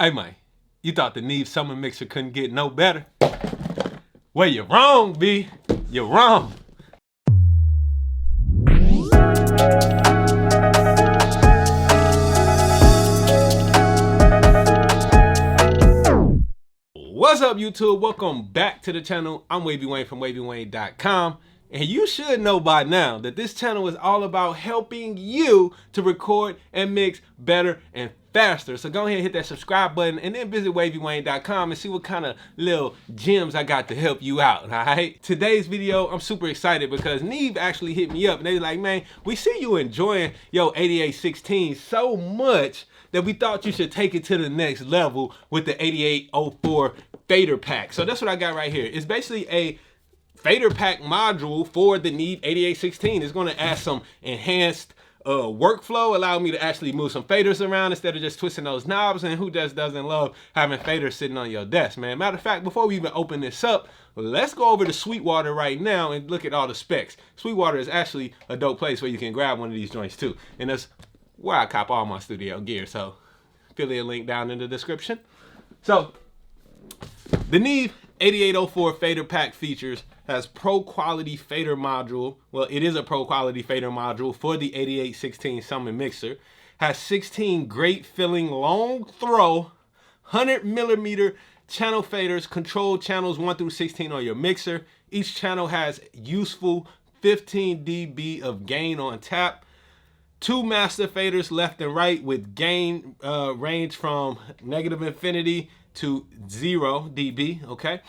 Hey man, you thought the Neve summer mixer couldn't get no better? Well, you're wrong, B. You're wrong. What's up, YouTube? Welcome back to the channel. I'm Wavy Wayne from WavyWayne.com. And you should know by now that this channel is all about helping you to record and mix better and faster. So go ahead and hit that subscribe button and then visit WavyWayne.com and see what kind of little gems I got to help you out, all right? Today's video, I'm super excited because Neve actually hit me up and they was like, man, we see you enjoying your 8816 so much that we thought you should take it to the next level with the 8804 Faderpack. So that's what I got right here. It's basically a Faderpack module for the Neve 8816. It's going to add some enhanced workflow, allow me to actually move some faders around instead of just twisting those knobs. And who just doesn't love having faders sitting on your desk, man? Matter of fact, before we even open this up, let's go over to Sweetwater right now and look at all the specs. Sweetwater is actually a dope place where you can grab one of these joints too. And that's where I cop all my studio gear. So affiliate link down in the description. So the Neve 8804 Faderpack features has pro quality fader module. Well, it is a pro quality fader module for the 8816 Summer Mixer. Has 16 great filling long throw 100mm channel faders, control channels 1 through 16 on your mixer. Each channel has useful 15 dB of gain on tap. 2 master faders left and right with gain range from -infinity to 0 dB, okay?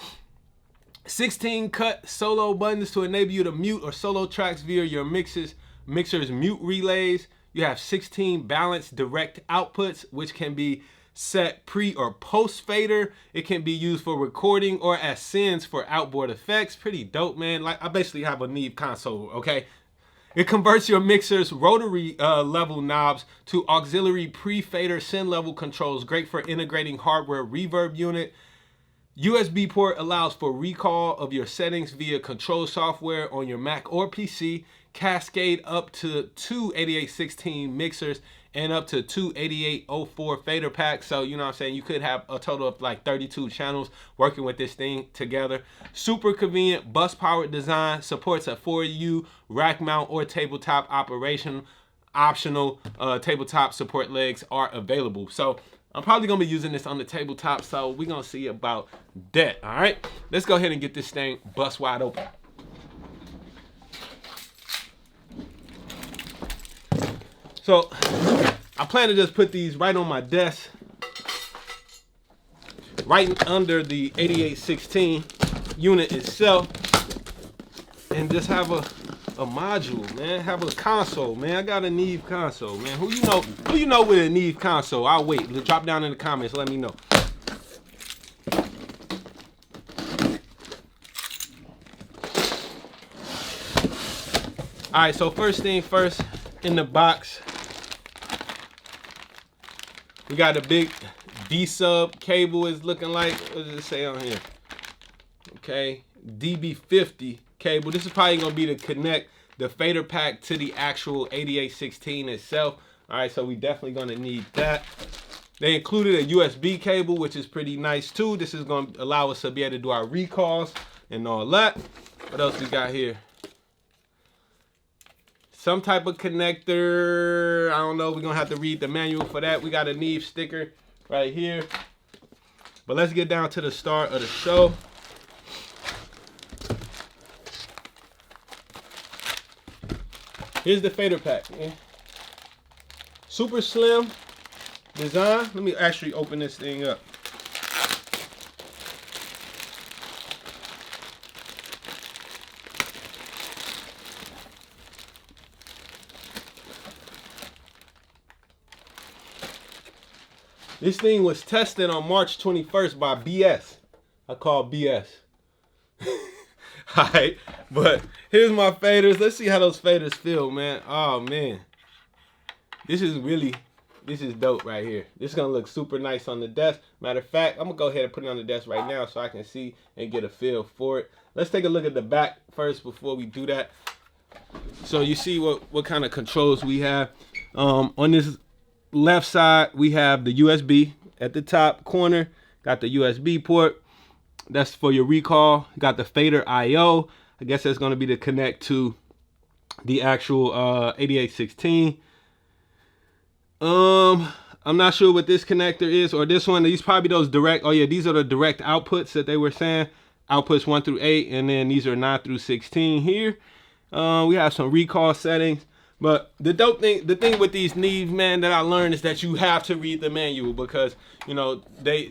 16 cut solo buttons to enable you to mute or solo tracks via your mixer's mute relays. You have 16 balanced direct outputs, which can be set pre or post fader. It can be used for recording or as sends for outboard effects. Pretty dope, man. Like, I basically have a Neve console, okay? It converts your mixer's rotary level knobs to auxiliary pre-fader send level controls. Great for integrating hardware reverb unit. USB port allows for recall of your settings via control software on your Mac or PC. Cascade up to 2 8816 mixers and up to 2 8804 fader packs. So, you know what I'm saying, you could have a total of like 32 channels working with this thing together. Super convenient bus powered design, supports a 4U rack mount or tabletop operation. Optional tabletop support legs are available. So I'm probably gonna be using this on the tabletop, so we're gonna see about that. All right, let's go ahead and get this thing bust wide open. So I plan to just put these right on my desk, right under the 8816 unit itself, and just have a module, man. Have a console, man. I got a Neve console, man. Who you know with a Neve console? I'll wait. Drop down in the comments, let me know. All right, so first thing first, in the box, we got a big D-sub cable. Is looking like, what does it say on here? Okay, DB50 cable. This is probably gonna be to connect the Faderpack to the actual 8816 itself. All right, so we definitely gonna need that. They included a USB cable, which is pretty nice too. This is gonna allow us to be able to do our recalls and all that. What else we got here? Some type of connector. I don't know, we're gonna have to read the manual for that. We got a Neve sticker right here. But let's get down to the start of the show. Here's the Faderpack, man. Super slim design. Let me actually open this thing up. This thing was tested on March 21st by BS. I call BS. Alright, but here's my faders. Let's see how those faders feel, man. Oh man. This is dope right here. This is gonna look super nice on the desk. Matter of fact, I'm gonna go ahead and put it on the desk right now so I can see and get a feel for it. Let's take a look at the back first before we do that. So you see what kind of controls we have. On this left side, we have the USB at the top corner, got the USB port. That's for your recall. Got the fader IO. I guess that's going to be to connect to the actual 8816. I'm not sure what this connector is, or this one. These probably those direct. Oh yeah, these are the direct outputs that they were saying. Outputs 1 through 8, and then these are 9 through 16 here. We have some recall settings. But the thing with these Neve, man, that I learned is that you have to read the manual, because you know they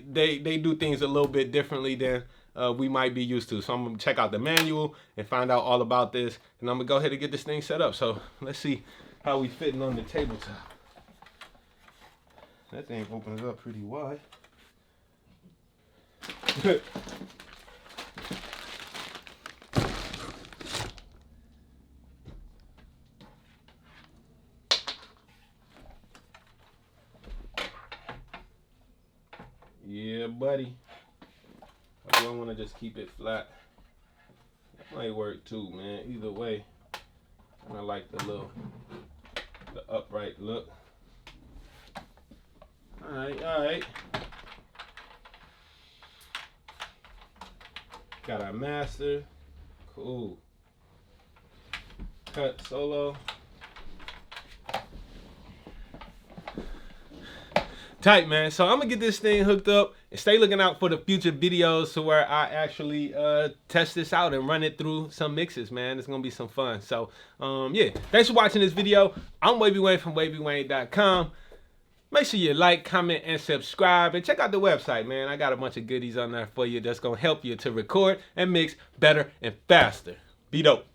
do things a little bit differently than we might be used to. So I'm gonna check out the manual and find out all about this, and I'm gonna go ahead and get this thing set up. So let's see how we fitting on the tabletop. That thing opens up pretty wide. Yeah, buddy. Or do I want to just keep it flat? That might work too, man. Either way, I like the upright look. All right. Got our master. Cool. Cut solo. Tight, man. So I'm gonna get this thing hooked up and stay looking out for the future videos to where I actually test this out and run it through some mixes, man. It's gonna be some fun. So yeah, thanks for watching this video. I'm Wavy Wayne from wavywayne.com. Make sure you like, comment, and subscribe, and check out the website, man. I got a bunch of goodies on there for you that's gonna help you to record and mix better and faster. Be dope.